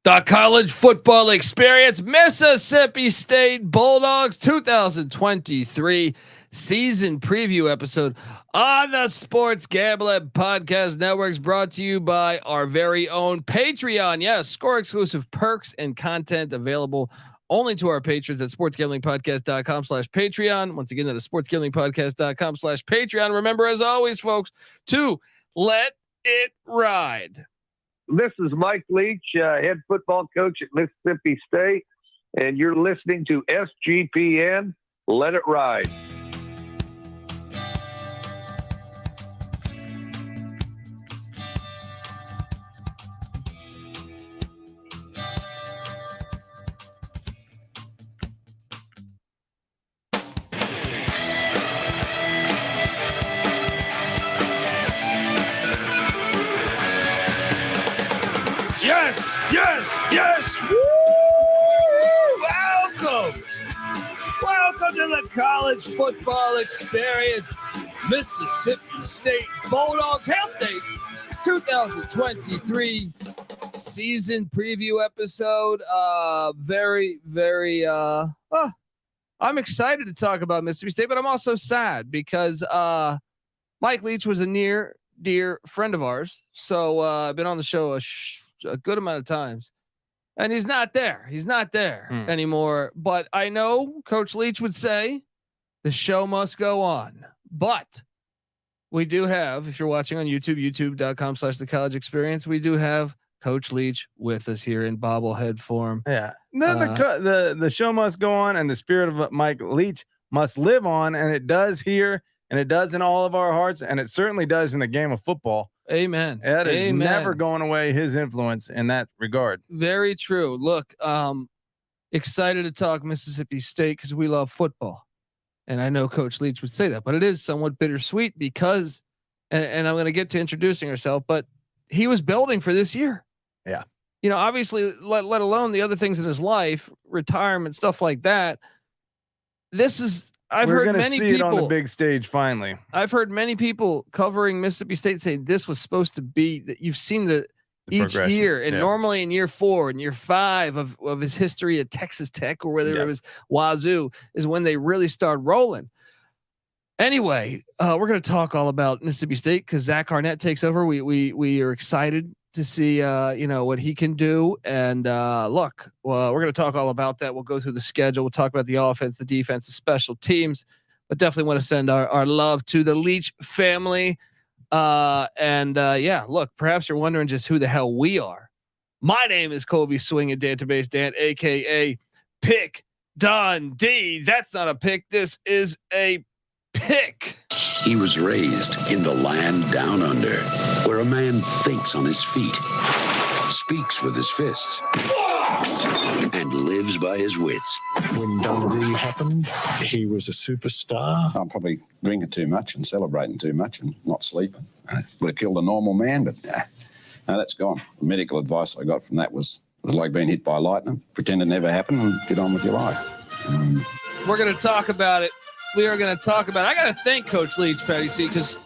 The college football experience, Mississippi State Bulldogs 2023 season preview episode on the Sports Gambling Podcast Networks, brought to you by our very own Patreon. Yes, score exclusive perks and content available only to our patrons at sportsgamblingpodcast.com/Patreon. Once again, that is sportsgamblingpodcast.com/Patreon. Remember, as always, folks, to let it ride. This is Mike Leach, head football coach at Mississippi State, and you're listening to SGPN. Let it ride. Yes. Woo! Welcome to the college football experience. Mississippi State Bulldogs, Hail State 2023 season preview episode. I'm excited to talk about Mississippi State, but I'm also sad because Mike Leach was a near dear friend of ours. So I've been on the show a good amount of times, and he's not there anymore. But I know Coach Leach would say the show must go on. But we do have, if you're watching on YouTube, youtube.com/the college experience, we do have Coach Leach with us here in bobblehead form. Yeah. The show must go on, and the spirit of Mike Leach must live on. And it does here, and it does in all of our hearts. And it certainly does in the game of football. Amen. That is never going away, his influence in that regard. Very true. Look, excited to talk Mississippi State because we love football. And I know Coach Leach would say that, but it is somewhat bittersweet because, and I'm going to get to introducing herself, but he was building for this year. Yeah. You know, obviously, let alone the other things in his life, retirement, stuff like that. We're heard many see people it on the big stage finally. I've heard many people covering Mississippi State say this was supposed to be that you've seen the each year, and normally in year 4 and year 5 of his history at Texas Tech or whether it was Wazoo is when they really start rolling. Anyway, we're going to talk all about Mississippi State because Zach Arnett takes over. We are excited to see what he can do. And we're going to talk all about that. We'll go through the schedule. We'll talk about the offense, the defense, the special teams, but definitely want to send our love to the Leach family. Look, perhaps you're wondering just who the hell we are. My name is Colby Swinging Database Dan, aka Pick Dundee. That's not a pick. This is a pick. He was raised in the land down under, where a man thinks on his feet, speaks with his fists, and lives by his wits. When Dundee happened, he was a superstar. I'm probably drinking too much and celebrating too much and not sleeping. Would have killed a normal man, but no, that's gone. The medical advice I got from that was like being hit by lightning. Pretend it never happened and get on with your life. We're going to talk about it. We are going to talk about it. I got to thank Coach Leach, Patty C, because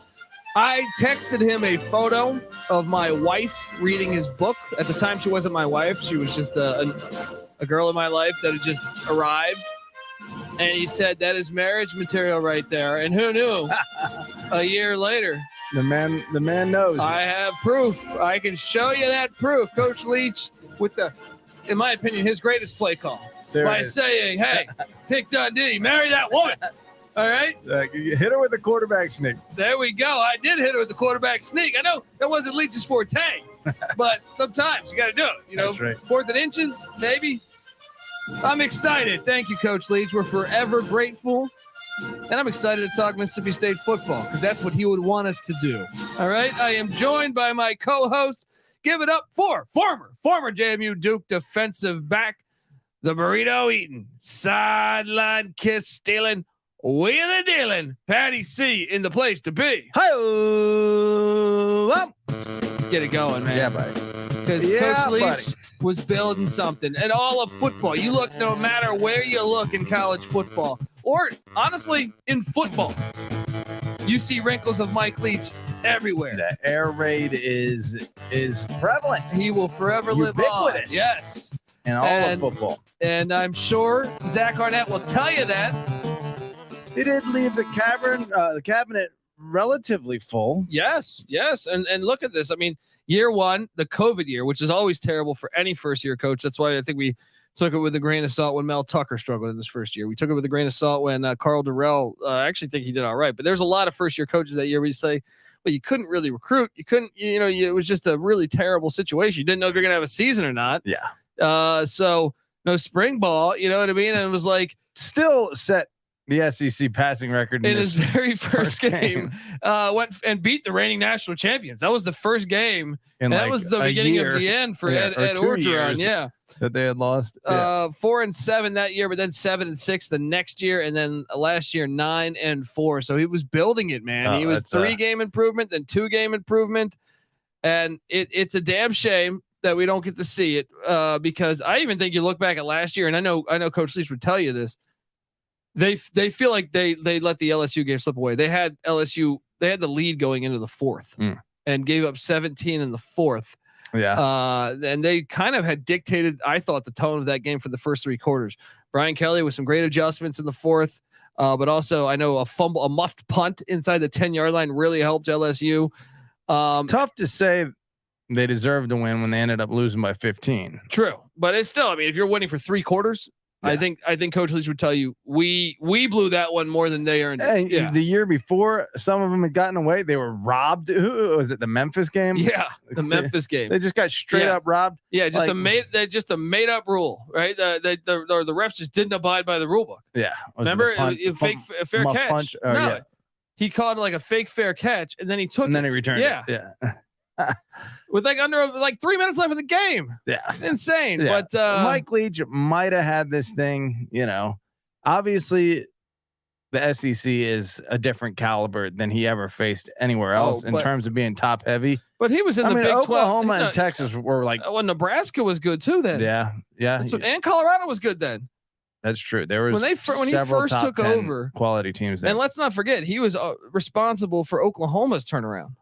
I texted him a photo of my wife reading his book. At the time, she wasn't my wife. She was just a girl in my life that had just arrived. And he said, that is marriage material right there. And who knew? A year later. The man knows. I have proof. I can show you that proof. Coach Leach with in my opinion, his greatest play call. Saying, hey, pick Dundee, marry that woman. All right. You hit her with the quarterback sneak. There we go. I did hit her with the quarterback sneak. I know that wasn't Leach's forte, but sometimes you got to do it. You know, that's right. 4th and inches, maybe. I'm excited. Thank you, Coach Leach. We're forever grateful. And I'm excited to talk Mississippi State football because that's what he would want us to do. All right. I am joined by my co-host. Give it up for former JMU Duke defensive back, the burrito eating, sideline kiss stealing, wheeling dealing, Patty C in the place to be. Hi-oh. Let's get it going, man. Yeah, buddy. Because Coach Leach was building something. And all of football, you look no matter where you look in college football, or honestly in football, you see wrinkles of Mike Leach everywhere. The air raid is prevalent. He will forever live on. Yes. In all of football. And I'm sure Zach Arnett will tell you that. He did leave the cabinet relatively full. Yes. And look at this. I mean, year one, the COVID year, which is always terrible for any first-year coach. That's why I think we took it with a grain of salt when Mel Tucker struggled in his first year. We took it with a grain of salt when Carl Durrell, I actually think he did all right. But there's a lot of first-year coaches that year where you say, well, you couldn't really recruit. You couldn't, it was just a really terrible situation. You didn't know if you're going to have a season or not. Yeah. So no spring ball, you know what I mean? And it was like still set the SEC passing record in his very first game. Went and beat the reigning national champions. That was the first game. And that was the beginning of the end for Ed Orgeron. Yeah. That they had lost. 4-7 that year, but then 7-6 the next year. And then last year, 9-4. So he was building it, man. He was 3-game improvement, then 2-game improvement. And it's a damn shame that we don't get to see it because I even think you look back at last year, and I know Coach Leach would tell you this. They feel like they let the LSU game slip away. They had the lead going into the fourth and gave up 17 in the fourth. Yeah. And they kind of had dictated, I thought, the tone of that game for the first 3 quarters. Brian Kelly with some great adjustments in the fourth. But also I know a muffed punt inside the 10-yard line really helped LSU. Tough to say they deserved to win when they ended up losing by 15. True. But it's still, I mean, if you're winning for 3 quarters, yeah. I think Coach Leach would tell you we blew that one more than they earned. Yeah. The year before, some of them had gotten away. They were robbed. Who was it? The Memphis game? Yeah, the Memphis game. They just got straight up robbed. Yeah, just a made up rule, right? The refs just didn't abide by the rule book. Yeah, remember a fair catch? Punch? Oh, no, yeah. He called like a fake fair catch, and then he took and then he returned. Yeah, it. Yeah. With under 3 minutes left in the game. Yeah. Insane. Yeah. But Mike Leach might have had this thing, obviously the SEC is a different caliber than he ever faced anywhere else in terms of being top heavy. But he was in the Big 12. Oklahoma and Texas were like, well, Nebraska was good too then. Yeah. Yeah. And Colorado was good then. That's true. There was when he first took over quality teams there. And let's not forget, he was responsible for Oklahoma's turnaround.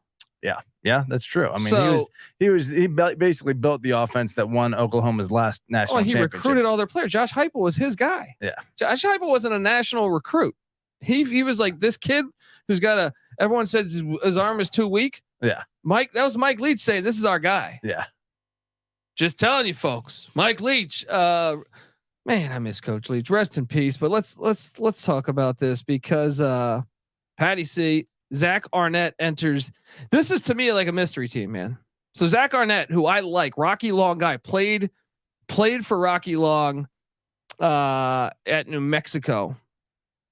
Yeah. Yeah, that's true. I mean, he basically built the offense that won Oklahoma's last national championship. He recruited all their players. Josh Heupel was his guy. Yeah. Josh Heupel wasn't a national recruit. He was like this kid who's got everyone said his arm is too weak. Yeah. That was Mike Leach saying, this is our guy. Yeah. Just telling you folks, Mike Leach, man, I miss Coach Leach. Rest in peace. But let's talk about this because Patty C, Zach Arnett enters. This is to me like a mystery team, man. So Zach Arnett, who I like, Rocky Long guy, played for Rocky Long at New Mexico.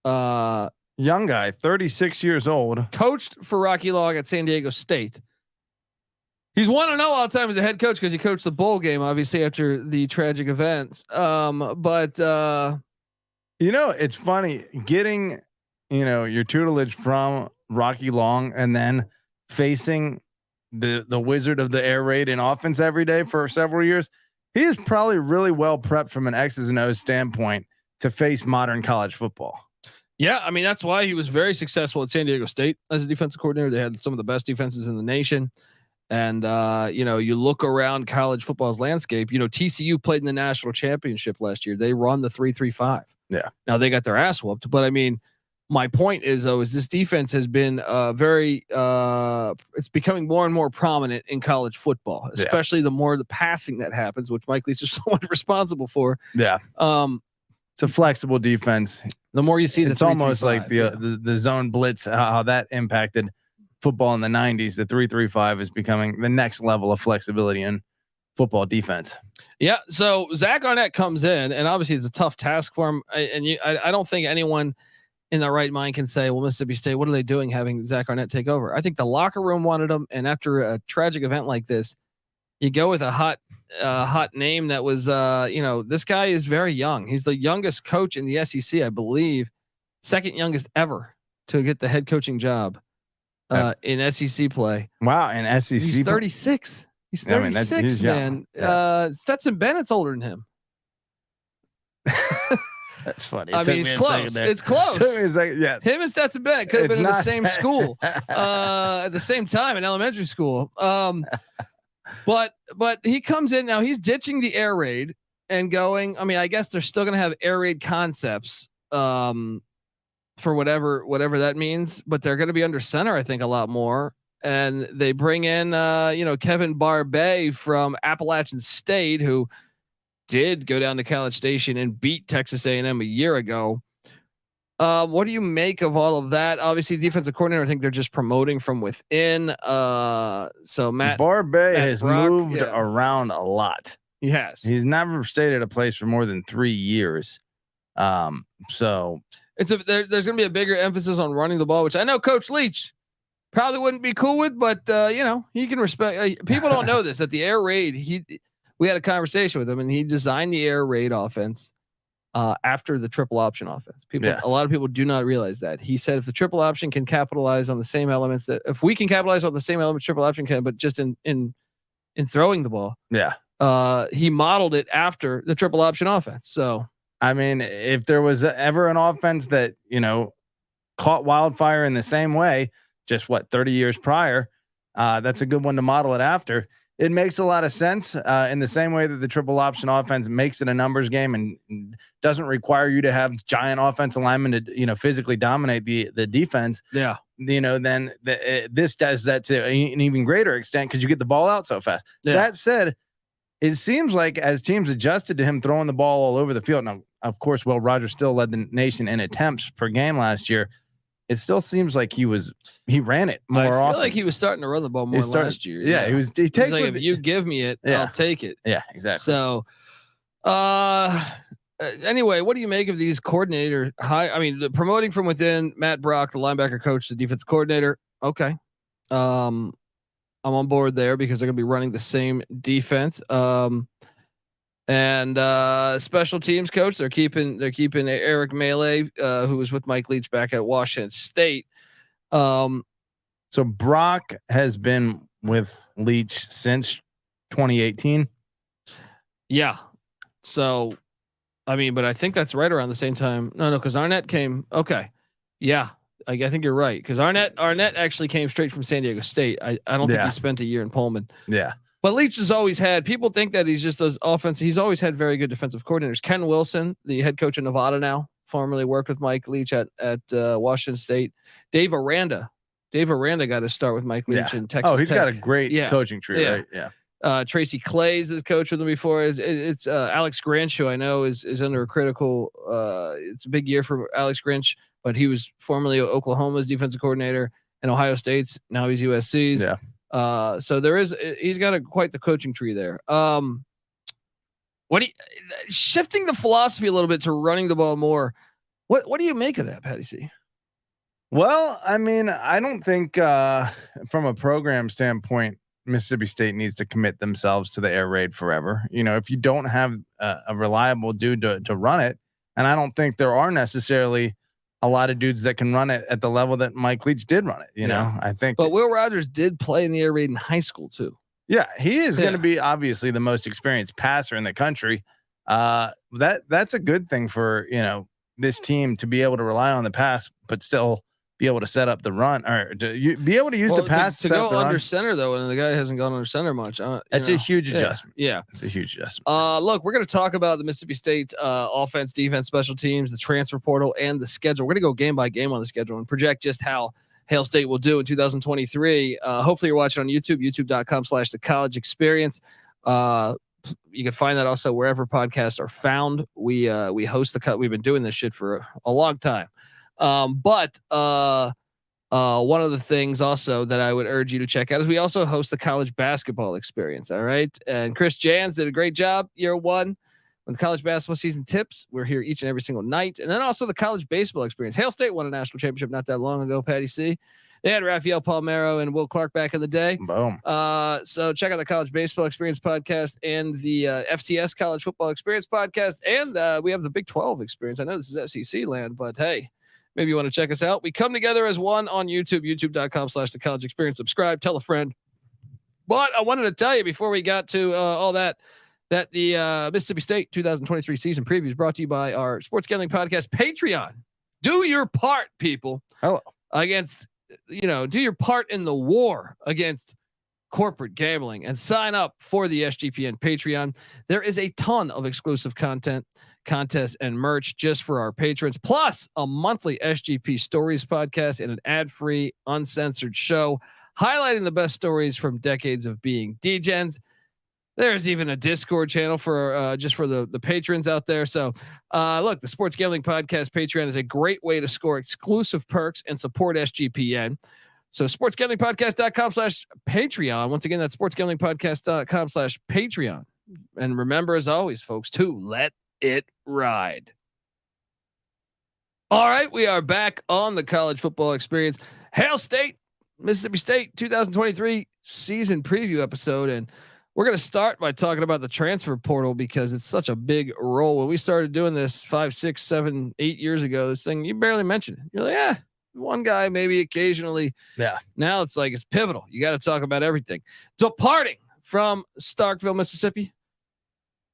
Young guy, 36 years old. Coached for Rocky Long at San Diego State. He's 1-0 all the time as a head coach because he coached the bowl game, obviously after the tragic events. It's funny getting, your tutelage from Rocky Long and then facing the wizard of the air raid in offense every day for several years. He is probably really well prepped from an X's and O's standpoint to face modern college football. Yeah. I mean, that's why he was very successful at San Diego State as a defensive coordinator. They had some of the best defenses in the nation. And, you look around college football's landscape, TCU played in the national championship last year. They run the 3-3-5. Yeah. Now they got their ass whooped, but I mean, my point is this defense has been it's becoming more and more prominent in college football, especially the more the passing that happens, which Mike Leach is somewhat responsible for. Yeah. It's a flexible defense. The more you see, it's almost like the zone blitz, how that impacted football in the 90s. The 3-3-5 is becoming the next level of flexibility in football defense. Yeah. So Zach Arnett comes in, and obviously it's a tough task for him. I don't think anyone in their right mind can say, well, Mississippi State, what are they doing having Zach Arnett take over? I think the locker room wanted him. And after a tragic event like this, you go with a hot name that was, this guy is very young. He's the youngest coach in the SEC, I believe, second youngest ever to get the head coaching job in SEC play. Wow. In SEC. He's 36. He's 36, he's man. Yeah. Stetson Bennett's older than him. That's funny. I mean, it's close. It's close. Yeah. Him and Stetson Bennett could have been in the same school at the same time in elementary school. But he comes in now. He's ditching the air raid and going. I mean, I guess they're still going to have air raid concepts for whatever that means. But they're going to be under center, I think, a lot more. And they bring in Kevin Barbay from Appalachian State, who did go down to College Station and beat Texas A&M a year ago. What do you make of all of that? Obviously, defensive coordinator, I think they're just promoting from within. So Matt Barbay has moved around a lot. He has. He's never stayed at a place for more than 3 years. So there's going to be a bigger emphasis on running the ball, which I know Coach Leach probably wouldn't be cool with, but he can respect. People don't know this. At the air raid, we had a conversation with him, and he designed the air raid offense after the triple option offense. A lot of people do not realize that. He said if the triple option can capitalize on the same elements if we can capitalize on the same elements triple option can, but just in throwing the ball. Yeah. He modeled it after the triple option offense. So I mean, if there was ever an offense that caught wildfire in the same way, just 30 years prior, that's a good one to model it after. It makes a lot of sense in the same way that the triple option offense makes it a numbers game and doesn't require you to have giant offensive linemen to physically dominate the defense. Yeah, then this does that to an even greater extent because you get the ball out so fast. Yeah. That said, it seems like as teams adjusted to him throwing the ball all over the field. Now, of course, Will Rogers still led the nation in attempts per game last year. It still seems like he ran it more often. I feel like he was starting to run the ball more last year. Yeah, he takes like, if you give me it, I'll take it. Yeah, exactly. So, anyway, what do you make of these coordinator the promoting from within? Matt Brock, the linebacker coach, the defense coordinator. Okay, I'm on board there because they're going to be running the same defense. And special teams coach, they're keeping Eric Melee, who was with Mike Leach back at Washington State. So Brock has been with Leach since 2018. Yeah. So, but I think that's right around the same time. No, because Arnett came. Okay. Yeah. I think you're right. Because Arnett actually came straight from San Diego State. I don't think he spent a year in Pullman. Yeah. But Leach has always had, people think that he's just does offense. He's always had very good defensive coordinators. Ken Wilson, the head coach of Nevada now, formerly worked with Mike Leach at Washington State. Dave Aranda got to start with Mike Leach in Texas. Oh, he's Tech. Got a great coaching tree, right? Yeah. Tracy Clays is coach with him before. It's Alex Grinch, who I know is under a critical. It's a big year for Alex Grinch, but he was formerly Oklahoma's defensive coordinator and Ohio State's. Now he's USC's. Yeah. So he's got quite the coaching tree there. Shifting the philosophy a little bit to running the ball more. What do you make of that, Patty C? Well, I don't think from a program standpoint, Mississippi State needs to commit themselves to the air raid forever. If you don't have a reliable dude to run it, and I don't think there are necessarily a lot of dudes that can run it at the level that Mike Leach did run it. I think. But Will Rogers did play in the air raid in high school too. Yeah, he is going to be obviously the most experienced passer in the country. That's a good thing for this team to be able to rely on the pass, but still be able to set up the run or be able to use the pass to go under center though. And the guy hasn't gone under center much. That's a huge adjustment. Yeah. It's a huge adjustment. Look, we're going to talk about the Mississippi State offense, defense, special teams, the transfer portal, and the schedule. We're going to go game by game on the schedule and project just how Hail State will do in 2023. Hopefully you're watching on YouTube, youtube.com/the college experience. You can find that also wherever podcasts are found. We host we've been doing this shit for a long time. But one of the things also that I would urge you to check out is we also host the college basketball experience. All right. And Chris Jans did a great job year one when the college basketball season tips. We're here each and every single night. And then also the college baseball experience. Hail State won a national championship not that long ago, Patty C. They had Rafael Palmeiro and Will Clark back in the day. Boom. So check out the college baseball experience podcast and the FCS college football experience podcast. And we have the Big 12 experience. I know this is SEC land, but hey, maybe you want to check us out. We come together as one on YouTube, youtube.com/the college experience. Subscribe, tell a friend. But I wanted to tell you before we got to all that, that the Mississippi State 2023 season preview is brought to you by our sports gambling podcast, Patreon. Do your part, people. Hello. Do your part in the war against corporate gambling and sign up for the SGPN Patreon. There is a ton of exclusive content, contests, and merch just for our patrons, plus a monthly SGP Stories podcast and an ad-free, uncensored show highlighting the best stories from decades of being DGens. There's even a Discord channel for just for the patrons out there. So look, the Sports Gambling Podcast Patreon is a great way to score exclusive perks and support SGPN. So sportsgamblingpodcast.com/Patreon. Once again, that's sportsgamblingpodcast.com/Patreon. And remember, as always, folks, to let it ride. All right, we are back on the college football experience. Hail State, Mississippi State 2023 season preview episode. And we're going to start by talking about the transfer portal because it's such a big role. When we started doing this 5, 6, 7, 8 years ago, this thing, you barely mentioned it. You're like, one guy, maybe occasionally. Yeah. Now it's like, it's pivotal. You got to talk about everything. Departing from Starkville, Mississippi,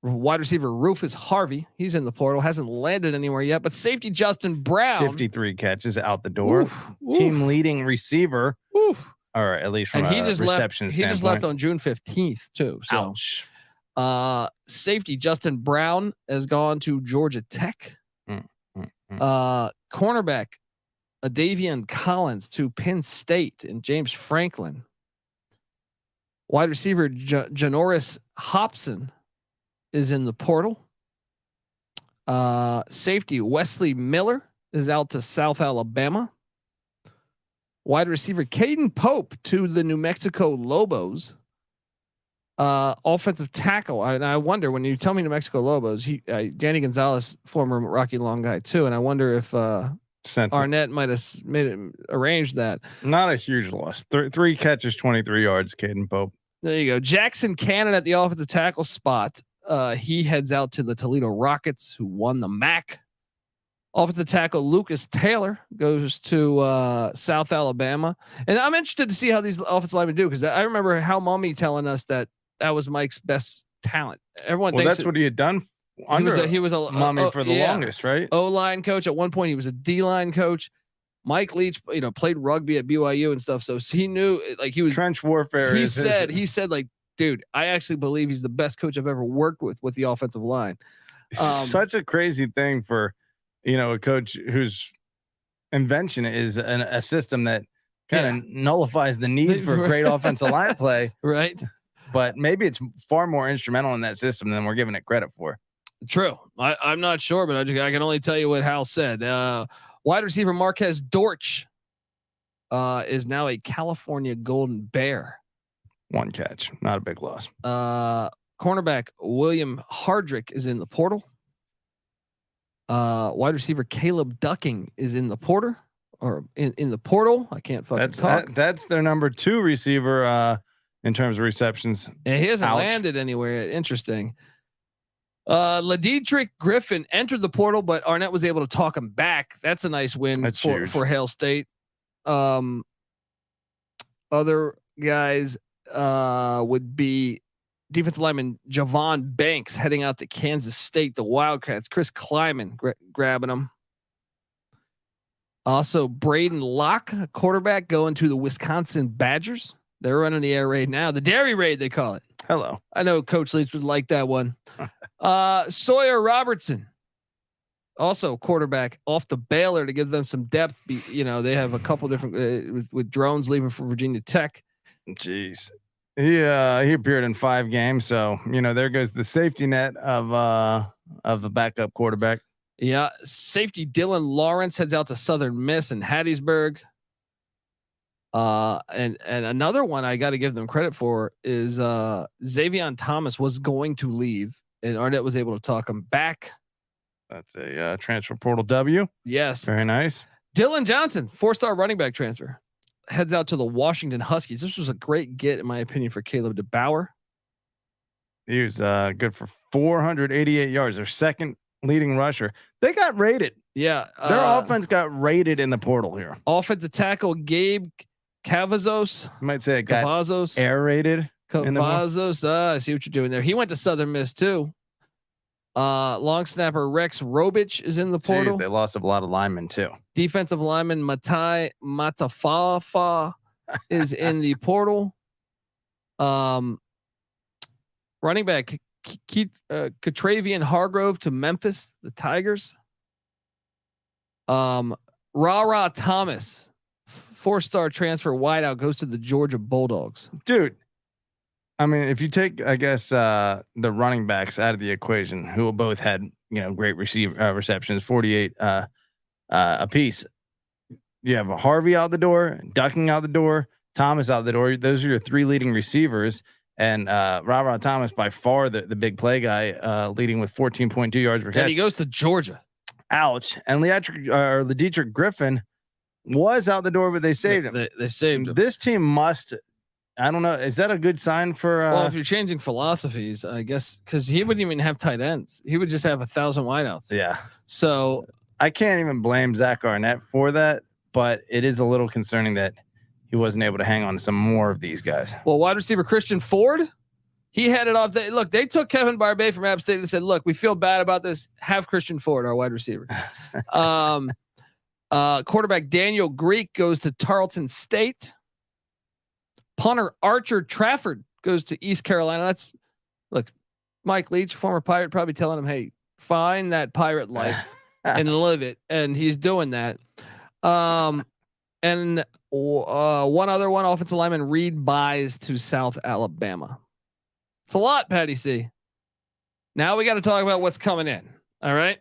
wide receiver Rufus Harvey. He's in the portal, hasn't landed anywhere yet, but safety Justin Brown, 53 catches out the door, team leading receiver. Or at least from he just reception left. He just left on June 15th too. So, safety Justin Brown has gone to Georgia Tech. Cornerback Davion Collins to Penn State and James Franklin. Wide receiver Janoris Hobson is in the portal. Safety Wesley Miller is out to South Alabama. Wide receiver Caden Pope to the New Mexico Lobos. Offensive tackle. I wonder, when you tell me New Mexico Lobos, Danny Gonzalez, former Rocky Long guy too. And I wonder if Arnett might have arranged that. Not a huge loss. Three catches, 23 yards, Caden Pope. There you go. Jackson Cannon at the offensive tackle spot. He heads out to the Toledo Rockets, who won the MAC. Offensive tackle Lucas Taylor goes to South Alabama, and I'm interested to see how these offensive linemen do, because I remember Hal Mummy telling us that was Mike's best talent. Everyone thinks that's what he had done. He was a Mummy for the longest, right? O-line coach. At one point, he was a D-line coach. Mike Leach, played rugby at BYU and stuff, so he knew, like, he was trench warfare. He said, like, dude, I actually believe he's the best coach I've ever worked with the offensive line. Such a crazy thing for, a coach whose invention is a system that kind of nullifies the need for great offensive line play. Right. But maybe it's far more instrumental in that system than we're giving it credit for. True. I'm not sure, but I can only tell you what Hal said. Wide receiver Marquez Dortch is now a California Golden Bear. One catch, not a big loss. Cornerback William Hardrick is in the portal. Wide receiver Caleb Ducking is in the portal. I can't fucking talk. That's their number 2 receiver in terms of receptions. And he hasn't landed anywhere. Interesting. Lideatrick Griffin entered the portal, but Arnett was able to talk him back. That's a nice win for Hail State. Other guys would be defensive lineman Javon Banks heading out to Kansas State, the Wildcats. Chris Kleiman grabbing him. Also, Braden Locke, quarterback, going to the Wisconsin Badgers. They're running the air raid now. The dairy raid, they call it. Hello. I know Coach Leach would like that one. Sawyer Robertson, also quarterback, off to Baylor to give them some depth. They have a couple different with drones leaving for Virginia Tech. Jeez. He appeared in 5 games, so there goes the safety net of the backup quarterback. Yeah, safety Dylan Lawrence heads out to Southern Miss and Hattiesburg. And another one I got to give them credit for is Zavion Thomas was going to leave, and Arnett was able to talk him back. That's a transfer portal W. Yes, very nice. Dylan Johnson, 4-star running back transfer, heads out to the Washington Huskies. This was a great get, in my opinion, for Caleb DeBauer. He was good for 488 yards. Their second leading rusher. They got rated. Yeah, their offense got rated in the portal here. Offensive tackle Gabe Cavazos. You might say it got Cavazos. air rated. Cavazos. I see what you're doing there. He went to Southern Miss too. Long snapper Rex Robich is in the portal. Jeez, they lost a lot of linemen too. Defensive lineman Matai Matafafa is in the portal. Running back Catravian Hargrove to Memphis, the Tigers. Ra Thomas, 4-star transfer wideout, goes to the Georgia Bulldogs. Dude, I mean, if you take, I guess, the running backs out of the equation, who both had, great receptions, 48 a piece. You have Harvey out the door, Ducking out the door, Thomas out the door. Those are your 3 leading receivers. And Ra Thomas, by far the big they leading with 14.2 yards per catch. And he goes to Georgia. Ouch. And Lideatrick Griffin was out the door, but they saved him. They saved him. This team must. I don't know. Is that a good sign for? Well, if you're changing philosophies, I guess, because he wouldn't even have tight ends. He would just have 1,000 wideouts. Yeah. So I can't even blame Zach Arnett for that, but it is a little concerning that he wasn't able to hang on to some more of these guys. Well, wide receiver Christian Ford, he headed off. They took Kevin Barbay from App State and said, "Look, we feel bad about this. Have Christian Ford, our wide receiver." Quarterback Daniel Greek goes to Tarleton State. Punter Archer Trafford goes to East Carolina. Look, Mike Leach, former Pirate, probably telling him, "Hey, find that pirate life and live it," and he's doing that. And one other one, offensive lineman Reed buys to South Alabama. It's a lot, Patty C. Now we got to talk about what's coming in. All right.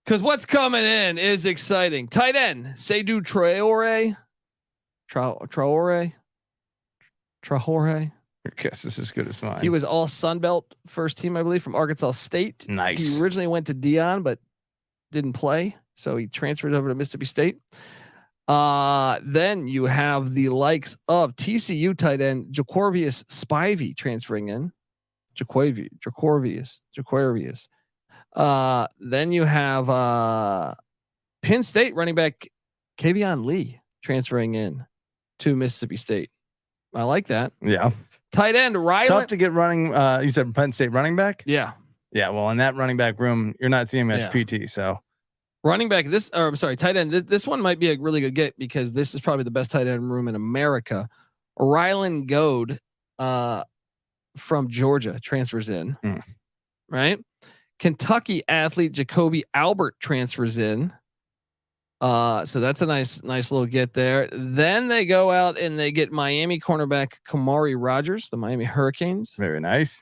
Because what's coming in is exciting. Tight end, Seydou Traore. Your guess is as good as mine. He was all Sun Belt first team, I believe, from Arkansas State. Nice. He originally went to Dion, but didn't play. So he transferred over to Mississippi State. Then you have the likes of TCU tight end Geor'quarius Spivey transferring in. Geor'quarius. Then you have Penn State running back Zavion Lee transferring in to Mississippi State. I like that. Yeah. Tight end Ryland. Tough to get running. You said Penn State running back? Yeah. Yeah. Well, in that running back room, you're not seeing much PT. So running back tight end. This one might be a really good get because this is probably the best tight end room in America. Ryland Goede from Georgia transfers in. Right. Kentucky athlete Jacoby Albert transfers in. So that's a nice little get there. Then they go out and they get Miami cornerback Kamari Rogers, the Miami Hurricanes. Very nice.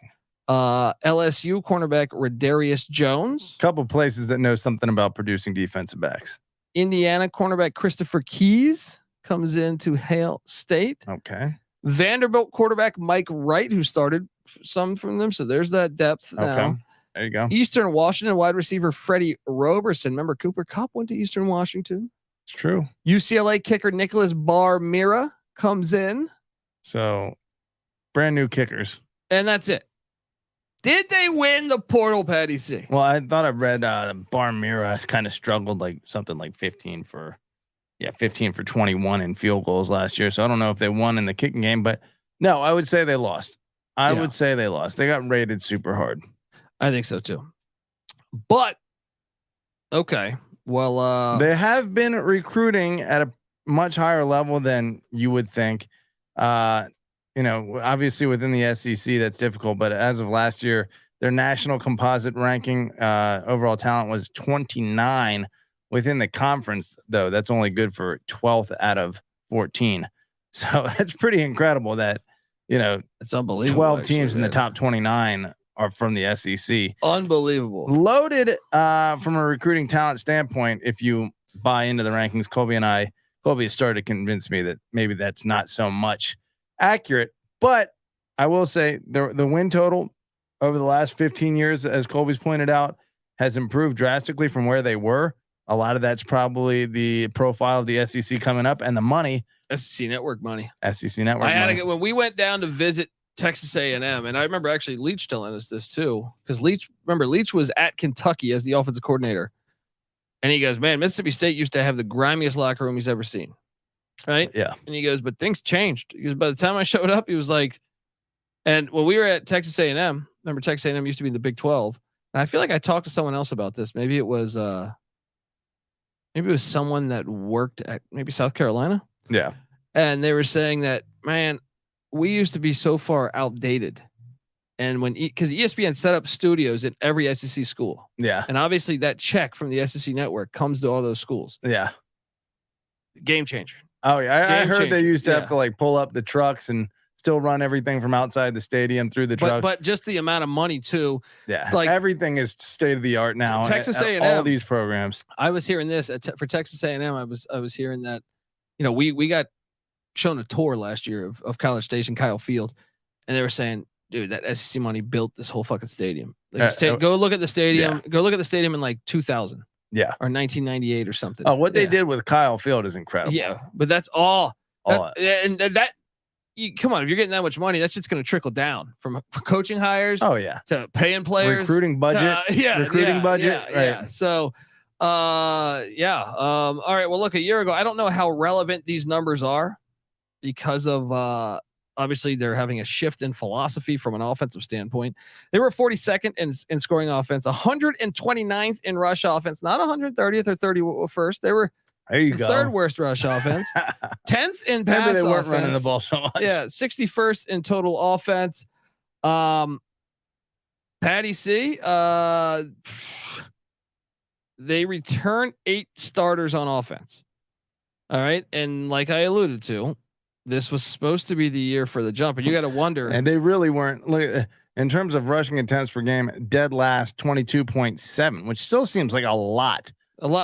LSU cornerback Redarius Jones. Couple places that know something about producing defensive backs. Indiana cornerback Christopher Keys comes into Hale State. Okay. Vanderbilt quarterback Mike Wright, who started some from them. So there's that depth now. There you go. Eastern Washington wide receiver Freddie Roberson. Remember Cooper Kupp went to Eastern Washington. It's true. UCLA kicker Nicholas Bar-Mira comes in. So brand new kickers. And that's it. Did they win the portal, Patty C? Well, I thought I read Bar-Mira kind of struggled like something like 15 for 21 in field goals last year. So I don't know if they won in the kicking game, but no, I would say they lost. I would say they lost. They got rated super hard. I think so too. But okay. Well, they have been recruiting at a much higher level than you would think. Obviously within the SEC that's difficult, but as of last year, their national composite ranking, overall talent was 29 within the conference, though. That's only good for 12th out of 14. So that's pretty incredible that, it's unbelievable. 12 teams in the top 29 are from the SEC. Unbelievable. Loaded from a recruiting talent standpoint. If you buy into the rankings, Colby has started to convince me that maybe that's not so much accurate. But I will say the win total over the last 15 years, as Colby's pointed out, has improved drastically from where they were. A lot of that's probably the profile of the SEC coming up and the money. SEC Network money. SEC Network. I had to get when we went down to visit Texas A&M, and I remember actually Leach telling us this too, because Leach was at Kentucky as the offensive coordinator, and he goes, "Man, Mississippi State used to have the grimiest locker room he's ever seen." Right. Yeah. And he goes, but things changed. Because by the time I showed up, he was like, and when we were at Texas A&M, remember Texas A&M used to be in the Big 12. And I feel like I talked to someone else about this. Maybe it was someone that worked at maybe South Carolina. Yeah. And they were saying that, man, we used to be so far outdated. And because ESPN set up studios in every SEC school. Yeah. And obviously that check from the SEC network comes to all those schools. Yeah. Game changer. Oh yeah. I heard changer. they used to have to like pull up the trucks and still run everything from outside the stadium through the trucks. But just the amount of money too. Yeah. Like everything is state of the art now. Texas A&M, all these programs. I was hearing this for Texas A&M. I was hearing that, we got shown a tour last year of College Station, Kyle Field. And they were saying, dude, that SEC money built this whole fucking stadium. Like go look at the stadium. Yeah. Go look at the stadium in like 2000. Yeah. Or 1998 or something. Oh, what they did with Kyle Field is incredible. Yeah. But that's all. Come on, if you're getting that much money, that's just going to trickle down from coaching hires. Oh yeah. To paying players, recruiting budget. Recruiting budget. Right. Yeah. So, all right. Well, look, a year ago, I don't know how relevant these numbers are because of, obviously they're having a shift in philosophy from an offensive standpoint. They were 42nd in scoring offense, 129th in rush offense, not 130th or 31st. They were third worst rush offense, 10th in pass offense. Maybe they weren't running the ball so much. Yeah, 61st in total offense. Patty C, they return 8 starters on offense. All right, and like I alluded to, this was supposed to be the year for the jump, and you got to wonder. And they really weren't. Look, in terms of rushing attempts per game, dead last 22.7, which still seems like a lot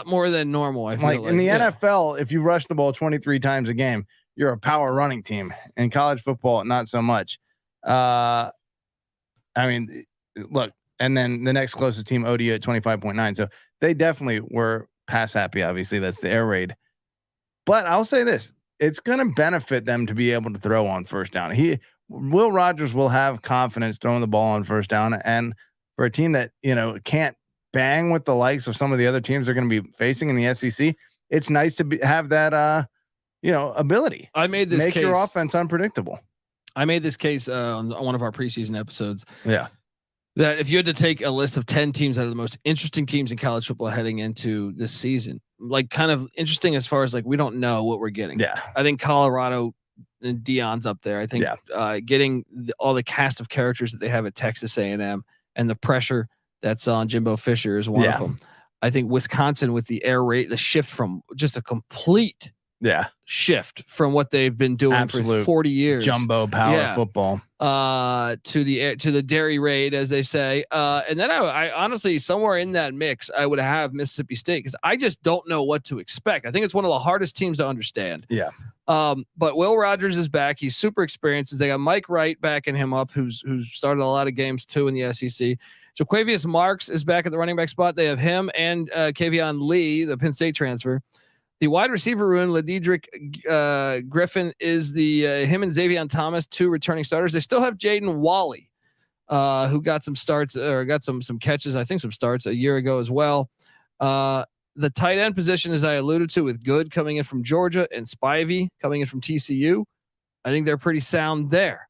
more than normal. I feel like in the NFL, if you rush the ball 23 times a game, you're a power running team. In college football, not so much. I mean, look, and then the next closest team, ODU at 25.9. So they definitely were pass happy. Obviously, that's the air raid. But I'll say this. It's going to benefit them to be able to throw on first down. Will Rogers will have confidence throwing the ball on first down. And for a team that, can't bang with the likes of some of the other teams they're going to be facing in the SEC, it's nice to have that, ability. I made this make case, your offense unpredictable. I made this case on one of our preseason episodes. Yeah. That if you had to take a list of 10 teams that are the most interesting teams in college football heading into this season, like kind of interesting as far as like, we don't know what we're getting. Yeah. I think Colorado and Dion's up there. I think getting all the cast of characters that they have at Texas A&M and the pressure that's on Jimbo Fisher is one of them. I think Wisconsin with the air raid, the shift from just a complete shift from what they've been doing for 40 years, jumbo power football, to the dairy raid, as they say. And then I honestly, somewhere in that mix, I would have Mississippi State, because I just don't know what to expect. I think it's one of the hardest teams to understand. Yeah. But Will Rogers is back. He's super experienced. They got Mike Wright backing him up, who's started a lot of games too in the SEC. Jo'quarius Marks is back at the running back spot. They have him and Keyvone Lee, the Penn State transfer. The wide receiver room, Lideatrick Griffin is him and Zavion Thomas, 2 returning starters. They still have Jaden Whalley, who got some starts or got some catches, I think some starts a year ago as well. The tight end position, as I alluded to, with Goede coming in from Georgia and Spivey coming in from TCU. I think they're pretty sound there.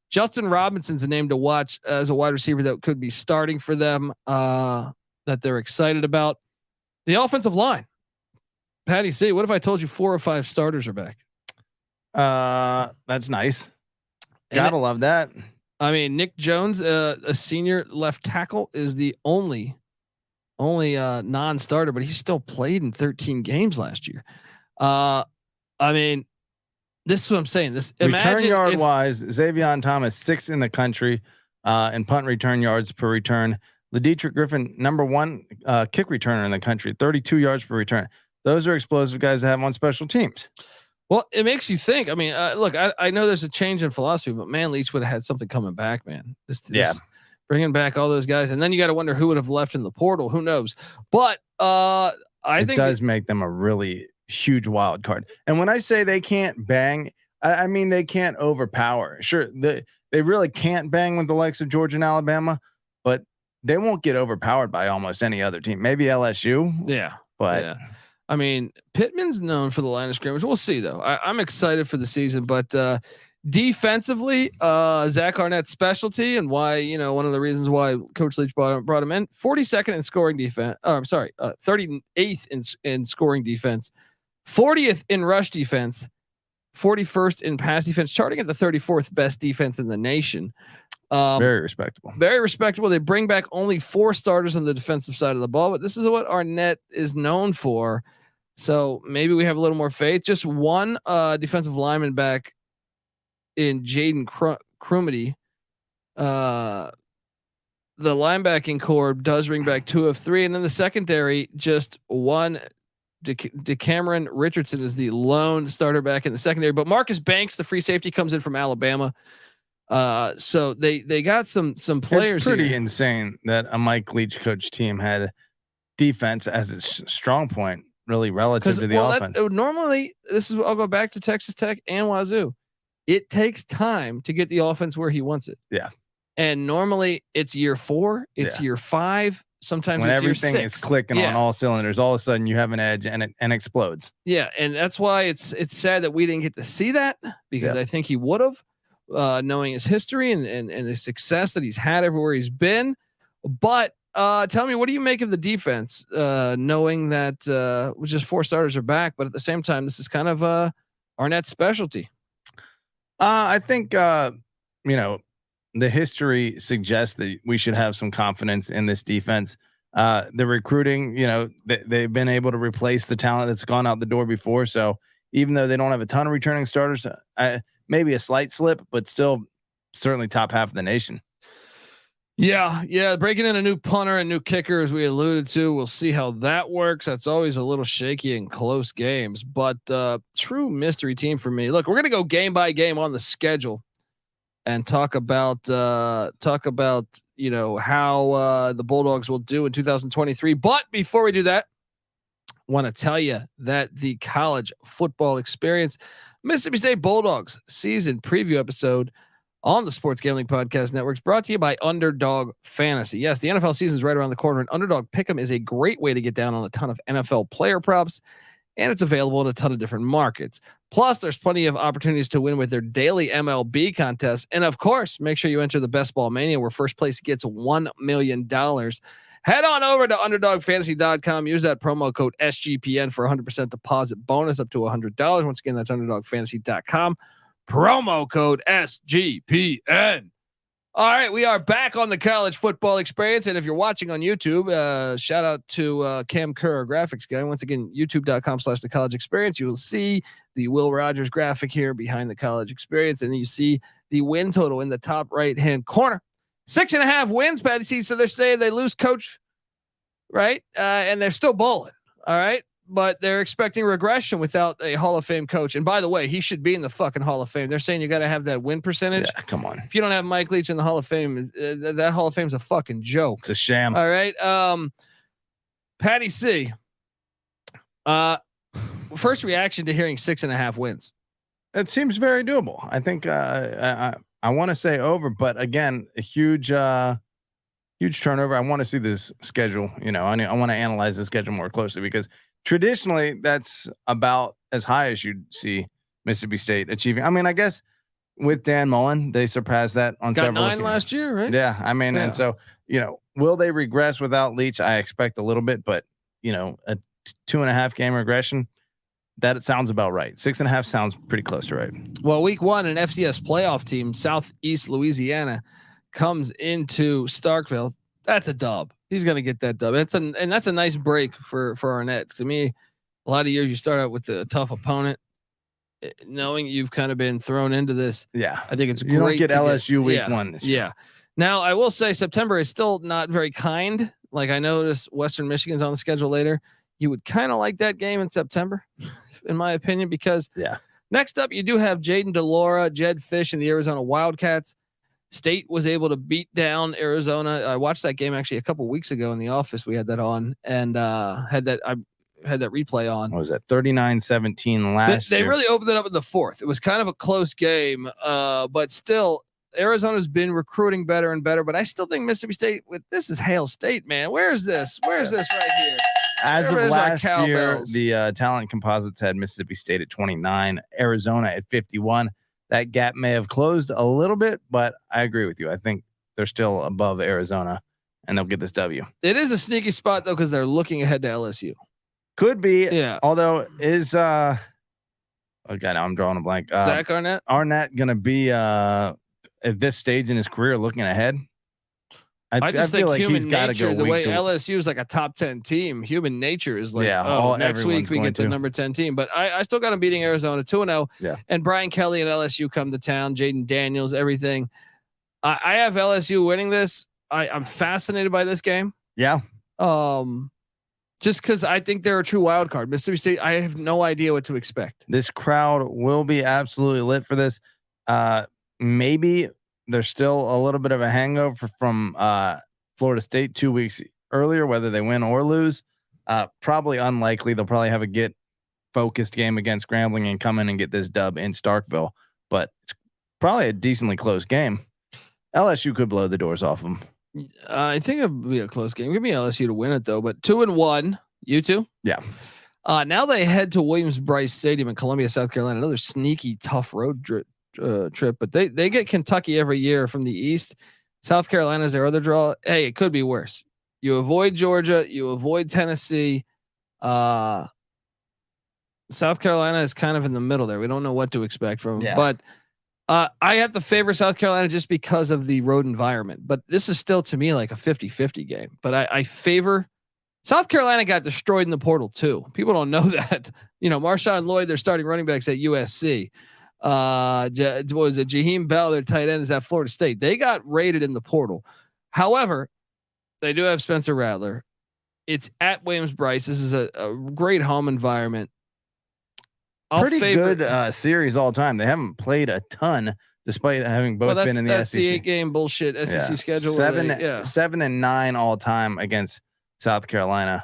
Justin Robinson's a name to watch as a wide receiver that could be starting for them, that they're excited about. The offensive line. Patty C, what if I told you 4 or 5 starters are back? That's nice. Gotta love that. I mean, Nick Jones, a senior left tackle, is the only non-starter, but he still played in 13 games last year. I mean, this is what I'm saying. This return yard wise, Zavion Thomas 6th in the country in punt return yards per return. Lideatrick Griffin, number 1 kick returner in the country, 32 yards per return. Those are explosive guys to have on special teams. Well, it makes you think. I mean, look, I know there's a change in philosophy, but man, Leach would have had something coming back, man. This bringing back all those guys, and then you got to wonder who would have left in the portal. Who knows? But I think it does make them a really huge wild card. And when I say they can't bang, I mean they can't overpower. Sure, they really can't bang with the likes of Georgia and Alabama, but they won't get overpowered by almost any other team. Maybe LSU. Yeah, but. Yeah. I mean, Pittman's known for the line of scrimmage. We'll see though. I'm excited for the season, but defensively, Zach Arnett's specialty and why, one of the reasons why Coach Leach brought him in, 42nd in scoring defense. 38th in scoring defense, 40th in rush defense, 41st in pass defense, charting at the 34th best defense in the nation. Very respectable. Very respectable. They bring back only 4 starters on the defensive side of the ball, but this is what Arnett is known for. So maybe we have a little more faith. Just one defensive lineman back in Jaden Whalley. The linebacking core does bring back 2 of 3, and then the secondary, just one. DeCameron Richardson is the lone starter back in the secondary, but Marcus Banks, the free safety, comes in from Alabama. So they got some players. It's pretty here. insane that a Mike Leach coach team had defense as its strong point, really relative to the offense. Normally, I'll go back to Texas Tech and Wazoo. It takes time to get the offense where he wants it. Yeah. And normally it's year 4, it's year 5. Sometimes when it's everything year 6. is clicking on all cylinders, all of a sudden you have an edge and it explodes. Yeah. And that's why it's sad that we didn't get to see that, because I think he would have, knowing his history and his success that he's had everywhere he's been. But tell me, what do you make of the defense, knowing that just 4 starters are back, but at the same time, this is kind of Arnett's specialty? I think, the history suggests that we should have some confidence in this defense. The recruiting, they've been able to replace the talent that's gone out the door before. So even though they don't have a ton of returning starters, maybe a slight slip, but still certainly top half of the nation. Yeah. Breaking in a new punter and new kicker, as we alluded to. We'll see how that works. That's always a little shaky in close games, but true mystery team for me. Look, we're going to go game by game on the schedule and talk about how the Bulldogs will do in 2023. But before we do that, I want to tell you that the college football experience, Mississippi State Bulldogs season preview episode on the Sports Gambling Podcast Network, is brought to you by Underdog Fantasy. Yes, the NFL season is right around the corner, and Underdog Pick'em is a great way to get down on a ton of NFL player props, and it's available in a ton of different markets. Plus, there's plenty of opportunities to win with their daily MLB contests. And of course, make sure you enter the Best Ball Mania, where first place gets $1 million. Head on over to UnderdogFantasy.com. Use that promo code SGPN for 100% deposit bonus up to $100. Once again, that's UnderdogFantasy.com. Promo code SGPN. All right, we are back on the college football experience. And if you're watching on YouTube, shout out to Cam Kerr, our graphics guy. Once again, youtube.com/the college experience. You will see the Will Rogers graphic here behind the college experience. And then you see the win total in the top right-hand corner. 6.5 wins, Patty C. So they're saying they lose coach, right? And they're still bowling. All right. But they're expecting regression without a Hall of Fame coach. And by the way, he should be in the fucking Hall of Fame. They're saying you got to have that win percentage. Yeah, come on. If you don't have Mike Leach in the Hall of Fame, that Hall of Fame is a fucking joke. It's a sham. All right. Patty C. First reaction to hearing 6.5 wins. It seems very doable. I think I want to say over, but again, a huge turnover. I want to see this schedule. I want to analyze the schedule more closely, because traditionally that's about as high as you'd see Mississippi State achieving. I mean, I guess with Dan Mullen, they surpassed that on Got several 9 last year, right? Yeah. I mean, and so, will they regress without Leach? I expect a little bit, but a 2.5 game regression, that sounds about right. 6.5 sounds pretty close to right. Well, week 1, an FCS playoff team, Southeast Louisiana, comes into Starkville. That's a dub. He's going to get that dub. That's a nice break for Arnett. To me, a lot of years you start out with a tough opponent, knowing you've kind of been thrown into this. Yeah, I think it's you great. You don't get LSU week 1 this year. Yeah. Now I will say September is still not very kind. Like, I noticed Western Michigan's on the schedule later. You would kind of like that game in September, in my opinion, because next up you do have Jaden Delora, Jed Fish, and the Arizona Wildcats. State was able to beat down Arizona. I watched that game actually a couple weeks ago in the office. We had that on and had that replay on. What was that? 39-17 last year. They really opened it up in the 4th. It was kind of a close game, but still Arizona's been recruiting better and better. But I still think Mississippi State this is Hail State, man. Where's this right here? As of last year, the talent composites had Mississippi State at 29, Arizona at 51. That gap may have closed a little bit, but I agree with you. I think they're still above Arizona, and they'll get this W. It is a sneaky spot though, because they're looking ahead to LSU. Could be, yeah. Although is oh god, I'm drawing a blank. Zach Arnett. Arnett gonna be at this stage in his career looking ahead. I just feel like he's got to go. The way LSU is like a top 10 team, human nature is like, next week we get the number 10 team. But I still got them beating Arizona 2-0. Yeah. And Brian Kelly and LSU come to town. Jaden Daniels, everything. I have LSU winning this. I'm fascinated by this game. Yeah. Just because I think they're a true wild card. Mississippi State, I have no idea what to expect. This crowd will be absolutely lit for this. Maybe there's still a little bit of a hangover from Florida State 2 weeks earlier, whether they win or lose. Probably unlikely. They'll probably have a get focused game against Grambling and come in and get this dub in Starkville. But it's probably a decently close game. LSU could blow the doors off them. I think it'll be a close game. Give me LSU to win it though. But 2-1, you two. Yeah. Now they head to Williams-Brice Stadium in Columbia, South Carolina. Another sneaky, tough road trip. But they get Kentucky every year from the East. South Carolina is their other draw. Hey, it could be worse. You avoid Georgia, you avoid Tennessee. South Carolina is kind of in the middle there. We don't know what to expect from them. But I have to favor South Carolina just because of the road environment. But this is still to me like a 50-50 game. But I favor South Carolina. Got destroyed in the portal too. People don't know that. Marshawn Lloyd, their starting running backs at USC. What was it? Jaheim Bell, their tight end, is at Florida State. They got raided in the portal. However, they do have Spencer Rattler. It's at Williams-Brice. This is a great home environment. Pretty good series all time. They haven't played a ton, despite having both been in the SEC. The 8-game bullshit SEC schedule. 7-9 all time against South Carolina.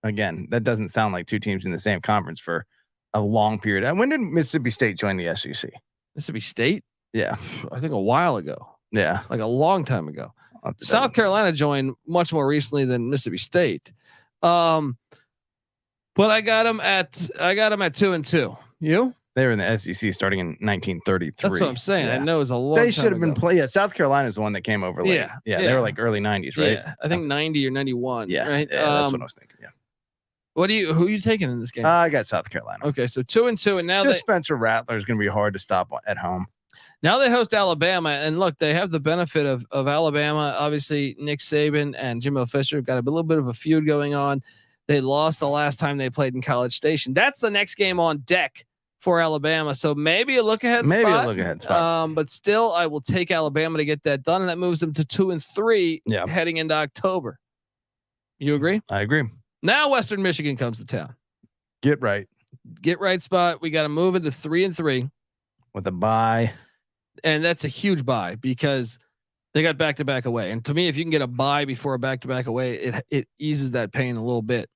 Again, that doesn't sound like two teams in the same conference for a long period. When did Mississippi State join the SEC? Mississippi State? Yeah. I think a while ago. Yeah. Like a long time ago. South Carolina joined much more recently than Mississippi State. But I got them at 2-2. You? They were in the SEC starting in 1933. That's what I'm saying. Yeah. I know it was a long They should have been playing. Yeah, South Carolina is the one that came over late. Yeah. They were like early 90s, right? Yeah. I think 90 or 91. Yeah. Right. Yeah, that's what I was thinking. Yeah. Who are you taking in this game? I got South Carolina. Okay, so 2-2, and now Spencer Rattler is going to be hard to stop at home. Now they host Alabama, and look, they have the benefit of Alabama. Obviously, Nick Saban and Jimbo Fisher got a little bit of a feud going on. They lost the last time they played in College Station. That's the next game on deck for Alabama. So maybe a look ahead spot. But still, I will take Alabama to get that done, and that moves them to 2-3 heading into October. You agree? I agree. Now Western Michigan comes to town. Get right spot. We got to move into 3-3 with a bye, and that's a huge bye because they got back-to-back away. And to me, if you can get a bye before a back-to-back away, it eases that pain a little bit.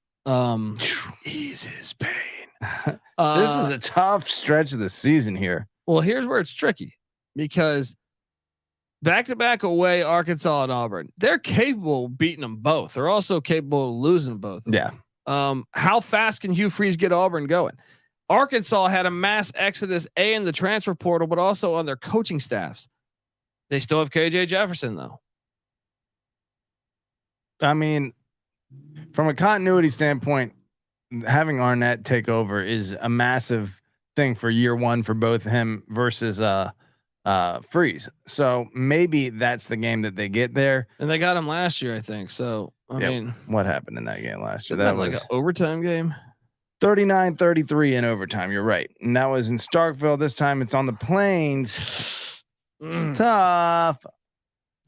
Eases pain. This is a tough stretch of the season here. Well, here's where it's tricky because back-to-back away, Arkansas and Auburn. They're capable of beating them both. They're also capable of losing both of them. How fast can Hugh Freeze get Auburn going? Arkansas had a mass exodus in the transfer portal, but also on their coaching staffs. They still have KJ Jefferson though. I mean, from a continuity standpoint, having Arnett take over is a massive thing for year one for both him versus Freeze. So maybe that's the game that they get there. And they got him last year, I think. So I mean, what happened in that game last year? That was like an overtime game. 39-33 in overtime. You're right. And that was in Starkville. This time it's on the plains. Tough.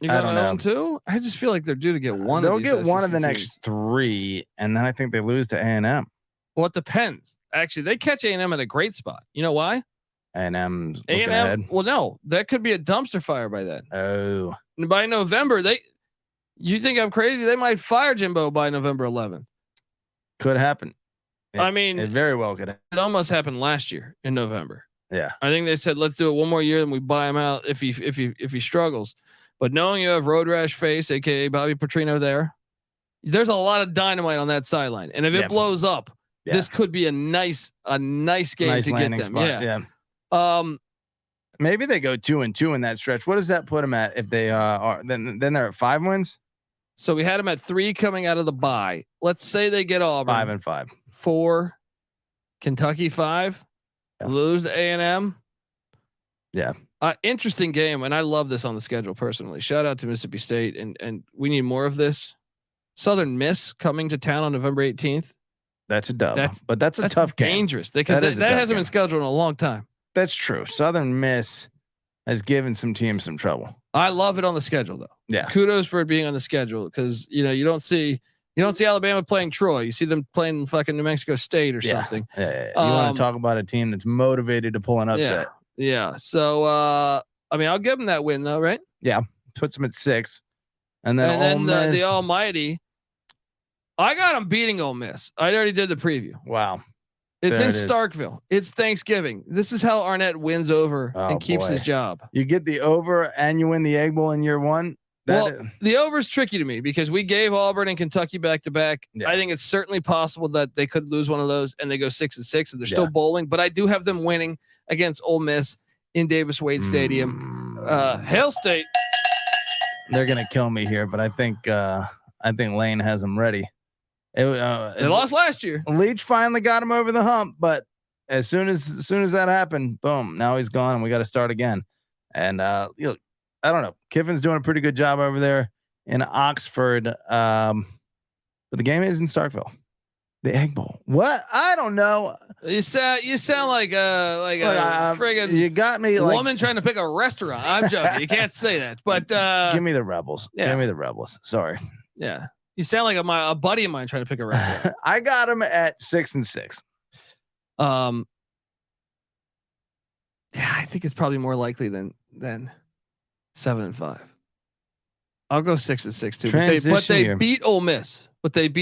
You got them too? I just feel like they're due to get one. They'll get one of the next three. And then I think they lose to A&M. Well, it depends. Actually, they catch A&M at a great spot. You know why? A&M. Well, no, that could be a dumpster fire by then. Oh. And by November, you think I'm crazy? They might fire Jimbo by November 11th. Could happen. I mean, it very well could happen. It almost happened last year in November. Yeah. I think they said, let's do it one more year and we buy him out if he struggles. But knowing you have Road Rash Face, aka Bobby Petrino there, there's a lot of dynamite on that sideline, and if it blows up, this could be a nice game to get them. Spot. Yeah. Maybe they go 2-2 in that stretch. What does that put them at if they are? Then they're at 5 wins. So we had them at 3 coming out of the bye. Let's say they get Auburn 5-5, 4, Kentucky 5, lose to A&M. Yeah. Interesting game, and I love this on the schedule personally. Shout out to Mississippi State, and we need more of this. Southern Miss coming to town on November 18th. That's a dub, but that's a tough game. Dangerous because that hasn't been scheduled in a long time. That's true. Southern Miss has given some teams some trouble. I love it on the schedule though. Yeah. Kudos for it being on the schedule because you don't see Alabama playing Troy. You see them playing fucking New Mexico State or something. Yeah. You want to talk about a team that's motivated to pull an upset. Yeah. So I'll give them that win though, right? Yeah. Puts them at 6. And then the Almighty. I got them beating Ole Miss. I already did the preview. Wow. It's in Starkville. It's Thanksgiving. This is how Arnett wins over and keeps his job. You get the over and you win the Egg Bowl in year 1. The over is tricky to me because we gave Auburn and Kentucky back to back. I think it's certainly possible that they could lose one of those and they go 6-6 and they're still bowling. But I do have them winning against Ole Miss in Davis Wade Stadium. Hail State. They're gonna kill me here, but I think Lane has them ready. They lost last year. Leach finally got him over the hump, but as soon as that happened, boom, now he's gone and we got to start again. And I don't know. Kiffin's doing a pretty good job over there in Oxford. But the game is in Starkville. The Egg Bowl. What? I don't know. You sound like a friggin' you got me woman trying to pick a restaurant. I'm joking. You can't say that. But give me the Rebels. Yeah. Give me the Rebels. Sorry. Yeah. You sound like a buddy of mine trying to pick a restaurant. I got him at 6-6. Yeah, I think it's probably more likely than 7-5. I'll go 6-6 too. But they beat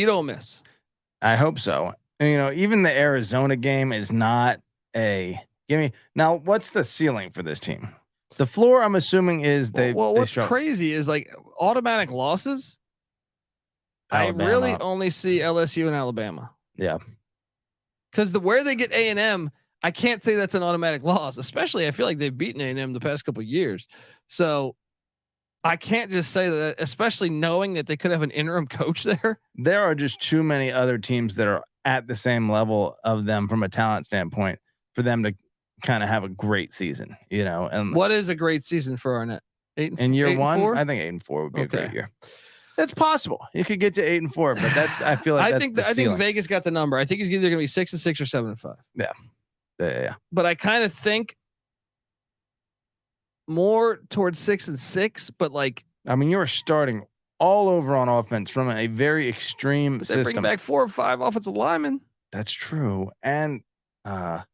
Ole Miss. I hope so. And, even the Arizona game is not now. What's the ceiling for this team? The floor, I'm assuming, is what's crazy is like automatic losses. Alabama. I really only see LSU and Alabama. Yeah. Because where they get A&M, I can't say that's an automatic loss, especially I feel like they've beaten A&M the past couple of years. So I can't just say that, especially knowing that they could have an interim coach there. There are just too many other teams that are at the same level of them from a talent standpoint for them to kind of have a great season, And what is a great season for Arnett? In year 1, I think 8-4 would be a great year. That's possible. You could get to 8-4, but I feel like I think Vegas got the number. I think he's either going to be 6-6 or 7-5. Yeah. But I kind of think more towards 6-6. But you're starting all over on offense from a very extreme system. They bring back 4 or 5 offensive linemen. That's true, and not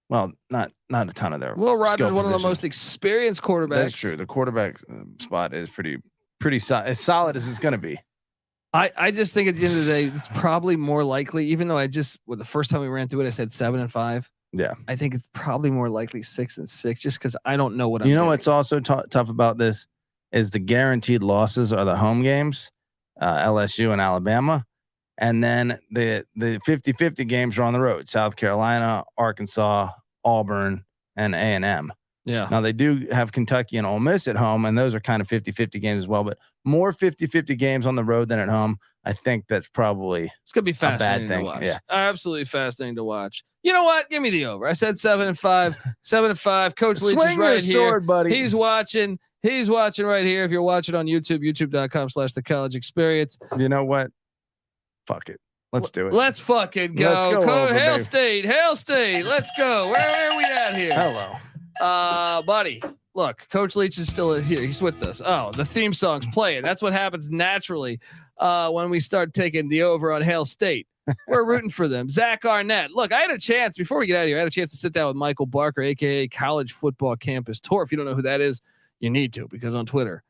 a ton of their. Will Rogers, one of the most experienced quarterbacks. That's true. The quarterback spot is pretty as solid as it's going to be. I just think at the end of the day, it's probably more likely, even though the first time we ran through it, I said 7-5. Yeah. I think it's probably more likely 6-6 just because I don't know what I'm doing. What's also tough about this is the guaranteed losses are the home games, LSU and Alabama. And then the 50-50 games are on the road, South Carolina, Arkansas, Auburn, and A&M. Yeah. Now they do have Kentucky and Ole Miss at home, and those are kind of 50-50 games as well, but more 50-50 games on the road than at home. I think that's probably it's gonna be fascinating to watch. Yeah. Absolutely fascinating to watch. You know what? Give me the over. I said 7-5. 7-5. Coach Leach is right here. Sword, buddy. He's watching right here. If you're watching on YouTube, youtube.com/the college experience. You know what? Fuck it. Let's do it. Let's fucking go. Let's go over, Hail State. Let's go. Where are we at here? Hello. Buddy. Look, Coach Leach is still here. He's with us. Oh, the theme song's playing. That's what happens naturally when we start taking the over on Hail State. We're rooting for them. Zach Arnett. Look, I had a chance before we get out of here. I had a chance to sit down with Michael Barker, aka College Football Campus Tour. If you don't know who that is, you need to, because on Twitter,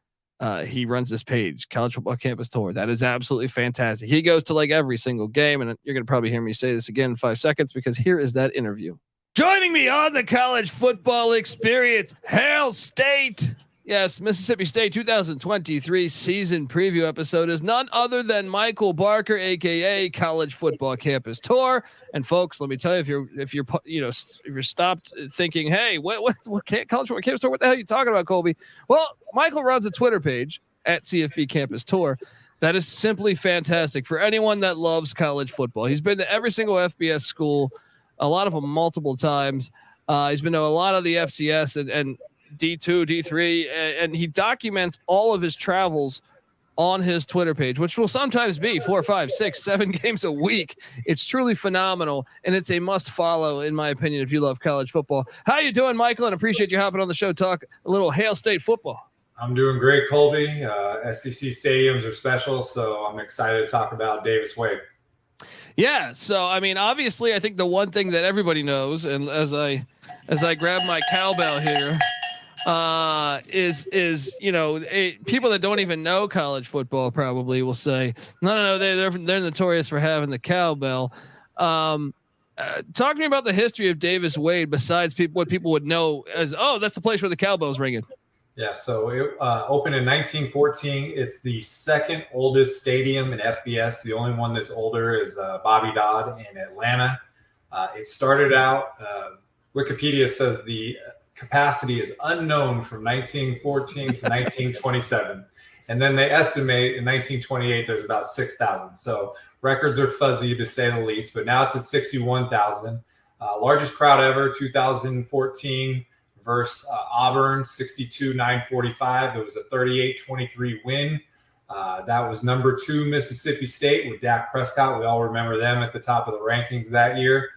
he runs this page, College Football Campus Tour. That is absolutely fantastic. He goes to like every single game, and you're going to probably hear me say this again in 5 seconds because here is that interview. Joining me on the College Football Experience, Hail State. Yes, Mississippi State 2023 season preview episode is none other than Michael Barker, aka College Football Campus Tour. And folks, let me tell you, if you're stopped thinking, hey, what College Football Campus Tour? What the hell are you talking about, Colby? Well, Michael runs a Twitter page at CFB Campus Tour. That is simply fantastic for anyone that loves college football. He's been to every single FBS school, a lot of them multiple times. He's been to a lot of the FCS and D2, D3, and he documents all of his travels on his Twitter page, which will sometimes be 4, 5, 6, 7 games a week. It's truly phenomenal, and it's a must follow, in my opinion, if you love college football. How you doing, Michael? And appreciate you hopping on the show, talk a little Hail State football. I'm doing great, Colby. SEC stadiums are special, so I'm excited to talk about Davis Wade. Yeah, so I mean, obviously, I think the one thing that everybody knows, and as I grab my cowbell here, is people that don't even know college football probably will say, no, they're notorious for having the cowbell. Talk to me about the history of Davis Wade, besides what people would know as, oh, that's the place where the cowbell's ringing. Yeah, so it opened in 1914. It's the second oldest stadium in FBS. The only one that's older is Bobby Dodd in Atlanta. It started out, Wikipedia says the capacity is unknown from 1914 to 1927. And then they estimate in 1928 there's about 6,000. So records are fuzzy to say the least, but now it's at 61,000. Largest crowd ever, 2014 versus Auburn, 62,945. It was a 38-23 win. That was number 2 Mississippi State with Dak Prescott. We all remember them at the top of the rankings that year.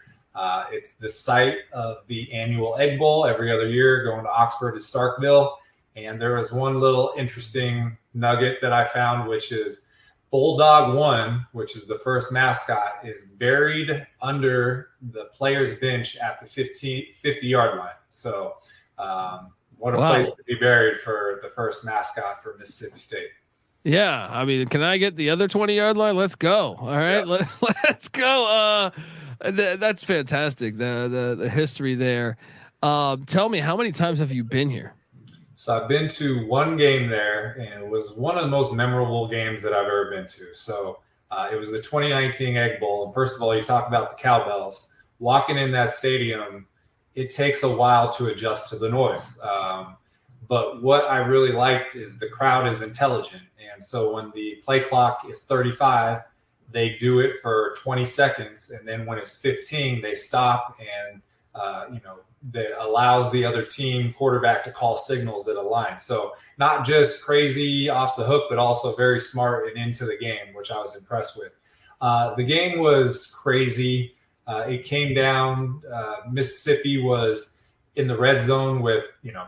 It's the site of the annual Egg Bowl every other year, going to Oxford to Starkville. And there was one little interesting nugget that I found, which is Bulldog 1, which is the first mascot, is buried under the player's bench at the 50-yard line. So what a place to be buried for the first mascot for Mississippi State. Yeah, I mean, can I get the other 20-yard line? Let's go. All right, yes. Let's go. That's fantastic. The history there. Tell me, how many times have you been here? So I've been to one game there, and it was one of the most memorable games that I've ever been to. So it was the 2019 Egg Bowl. And first of all, you talk about the cowbells. Walking in that stadium, it takes a while to adjust to the noise. But what I really liked is the crowd is intelligent. And so when the play clock is 35, they do it for 20 seconds. And then when it's 15, they stop and, that allows the other team quarterback to call signals at a line. So not just crazy off the hook, but also very smart and into the game, which I was impressed with. The game was crazy. It came down. Mississippi was in the red zone with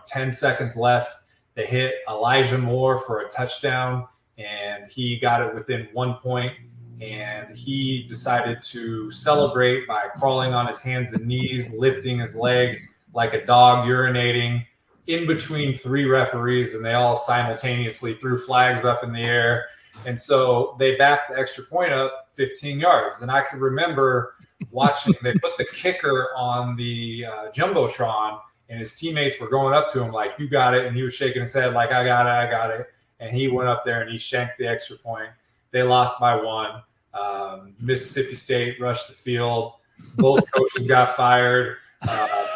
10 seconds left. They hit Elijah Moore for a touchdown, and he got it within 1 point. And he decided to celebrate by crawling on his hands and knees, lifting his leg like a dog urinating in between 3 referees, and they all simultaneously threw flags up in the air. And so they backed the extra point up 15 yards. And I could remember watching, they put the kicker on the Jumbotron, and his teammates were going up to him like, you got it. And he was shaking his head like, I got it. And he went up there and he shanked the extra point. They lost by 1. Mississippi State rushed the field. Both coaches got fired.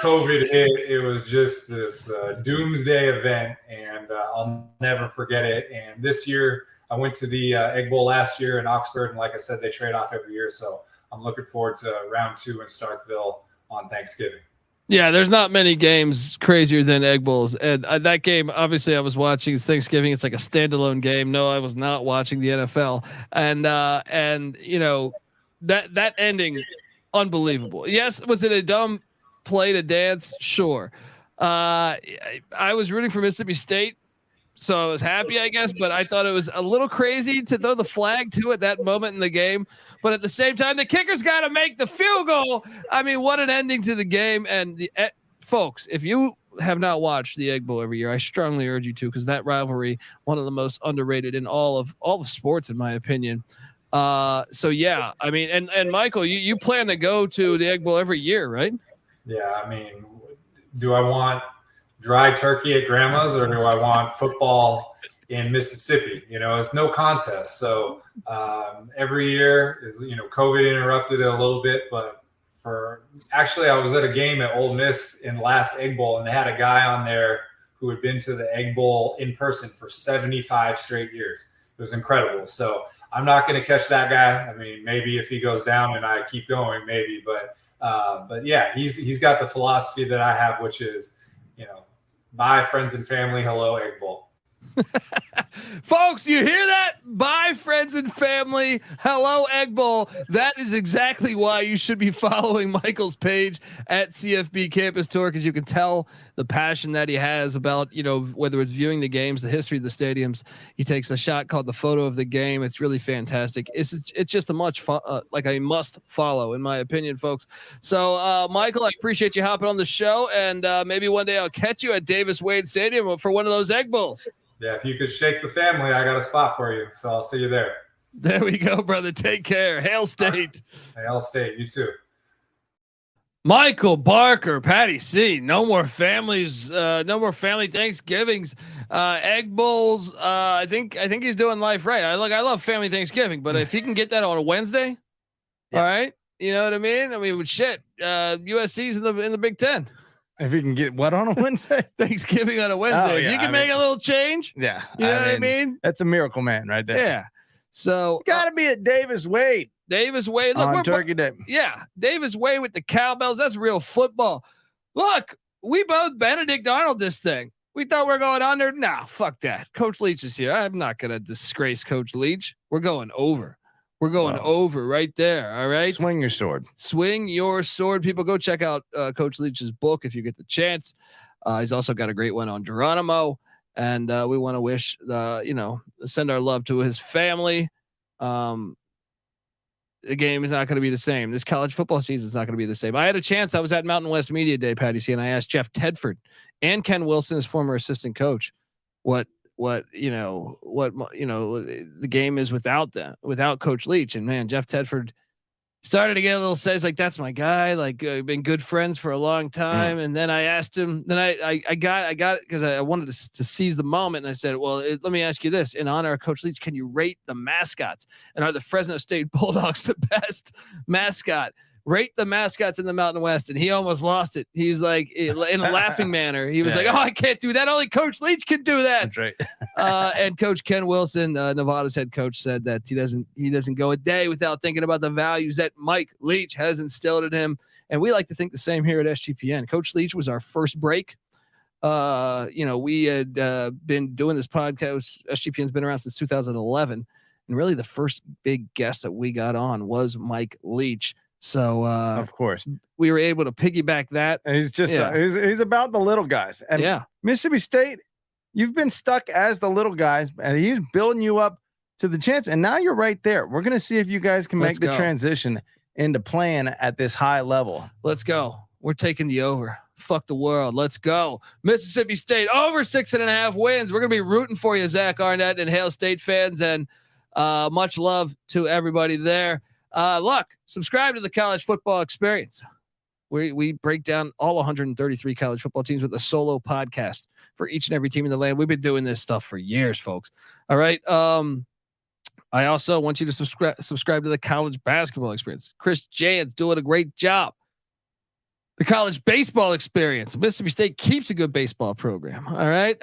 COVID hit. It was just this doomsday event, and I'll never forget it. And this year, I went to the Egg Bowl last year in Oxford, and like I said, they trade off every year. So I'm looking forward to round 2 in Starkville on Thanksgiving. Yeah, there's not many games crazier than Egg Bowls. And that game, obviously, I was watching. It's Thanksgiving. It's like a standalone game. No, I was not watching the NFL. And that ending, unbelievable. Yes, was it a dumb play to dance? Sure. I was rooting for Mississippi State, so I was happy, I guess, but I thought it was a little crazy to throw the flag too at that moment in the game. But at the same time, the kicker's got to make the field goal. I mean, what an ending to the game. And folks, if you have not watched the Egg Bowl every year, I strongly urge you to, because that rivalry, one of the most underrated in all of sports, in my opinion. So yeah, I mean, and Michael, you plan to go to the Egg Bowl every year, right? Yeah, I mean, do I want dry turkey at grandma's, or do I want football in Mississippi? It's no contest. So every year is, COVID interrupted it a little bit, but I was at a game at Ole Miss in the last Egg Bowl, and they had a guy on there who had been to the Egg Bowl in person for 75 straight years. It was incredible. So I'm not going to catch that guy. I mean, maybe if he goes down and I keep going, maybe, but yeah, he's got the philosophy that I have, which is, bye friends and family, hello Egg Bowl. Folks, you hear that? Bye friends and family, hello Egg Bowl. That is exactly why you should be following Michael's page at CFB Campus Tour, because you can tell the passion that he has about, whether it's viewing the games, the history of the stadiums. He takes a shot called the photo of the game. It's really fantastic. It's just a like a must follow, in my opinion, folks. So Michael, I appreciate you hopping on the show, and maybe one day I'll catch you at Davis Wade Stadium for one of those Egg Bowls. Yeah, if you could shake the family, I got a spot for you. So I'll see you there. There we go, brother. Take care. Hail State. Hail State. You too. Michael Barker, Patty C. No more families. No more family Thanksgivings. Egg Bowls. I think he's doing life right. I love family Thanksgiving, but if he can get that on a Wednesday, all right. You know what I mean? Shit. USC's in the Big Ten. If you can get what on a Wednesday? Thanksgiving on a Wednesday. Oh, yeah. You can make a little change. Yeah. You know what I mean? That's a miracle man right there. Yeah. So got to be at Davis Wade. Davis Wade. Look, on Turkey Day. Yeah. Davis Wade with the cowbells. That's real football. Look, we both Benedict Arnold this thing. We thought we were going under. Nah, fuck that. Coach Leach is here. I'm not going to disgrace Coach Leach. We're going over. We're going over right there. All right. Swing your sword. Swing your sword. People, go check out Coach Leach's book if you get the chance. He's also got a great one on Geronimo. And we want to wish, send our love to his family. The game is not going to be the same. This college football season is not going to be the same. I had a chance. I was at Mountain West Media Day, Patty C, and I asked Jeff Tedford and Ken Wilson, his former assistant coach, what the game is without Coach Leach. And man, Jeff Tedford started to get a little says like, that's my guy. Like been good friends for a long time. And then I asked him, then I got it because I wanted to seize the moment. And I said, well, let me ask you this: in honor of Coach Leach, can you rate the mascots? And are the Fresno State Bulldogs the best mascot? Rate the mascots in the Mountain West. And he almost lost it. He's like, in a laughing manner, he was like, oh, I can't do that. Only Coach Leach can do that. That's right. And Coach Ken Wilson, Nevada's head coach, said that he doesn't go a day without thinking about the values that Mike Leach has instilled in him. And we like to think the same here at SGPN. Coach Leach was our first break. We had been doing this podcast. SGPN's been around since 2011. And really the first big guest that we got on was Mike Leach. So of course we were able to piggyback that. And he's just he's about the little guys. And Mississippi State, you've been stuck as the little guys, and he's building you up to the chance. And now you're right there. We're gonna see if you guys can make the transition into playing at this high level. Let's go. We're taking the over. Fuck the world. Let's go. Mississippi State over 6.5 wins. We're gonna be rooting for you, Zach Arnett and Hail State fans, and much love to everybody there. Look, subscribe to the College Football Experience. We break down all 133 college football teams with a solo podcast for each and every team in the land. We've been doing this stuff for years, folks. All right. I also want you to subscribe to the College Basketball Experience. Chris Jan's doing a great job. The College Baseball Experience. Mississippi State keeps a good baseball program. All right.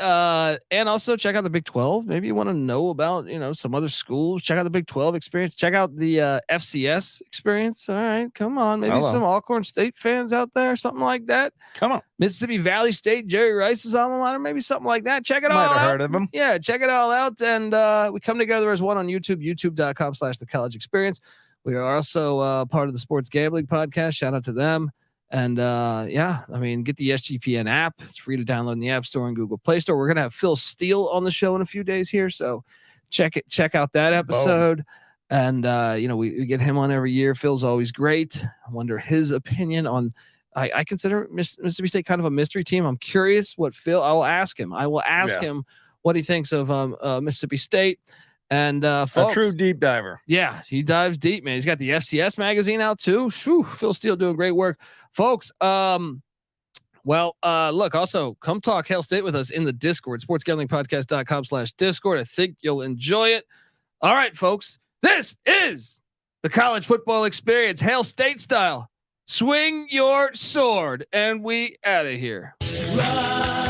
And also check out the Big 12. Maybe you want to know about, some other schools. Check out the Big 12 experience. Check out the FCS experience. All right. Come on. Maybe some Alcorn State fans out there, something like that. Come on. Mississippi Valley State, Jerry Rice's alma mater, maybe something like that. Check it all out. Heard of them. Yeah. Check it all out. And we come together as one on YouTube, youtube.com/the college experience. We are also part of the Sports Gambling Podcast. Shout out to them. And get the SGPN app. It's free to download in the App Store and Google Play Store. We're gonna have Phil Steele on the show in a few days here, so check out that episode. Boom. And we get him on every year. Phil's always great. I wonder his opinion on. I consider Mississippi State kind of a mystery team. I'm curious what Phil. I will ask him him what he thinks of Mississippi State. And folks, a true deep diver. Yeah, he dives deep, man. He's got the FCS magazine out too. Phil Steele doing great work, folks. Well, look, also come talk Hail State with us in the Discord, sportsgamblingpodcast.com/Discord. I think you'll enjoy it. All right, folks, this is the college football experience, Hail State style. Swing your sword, and we out of here. Run.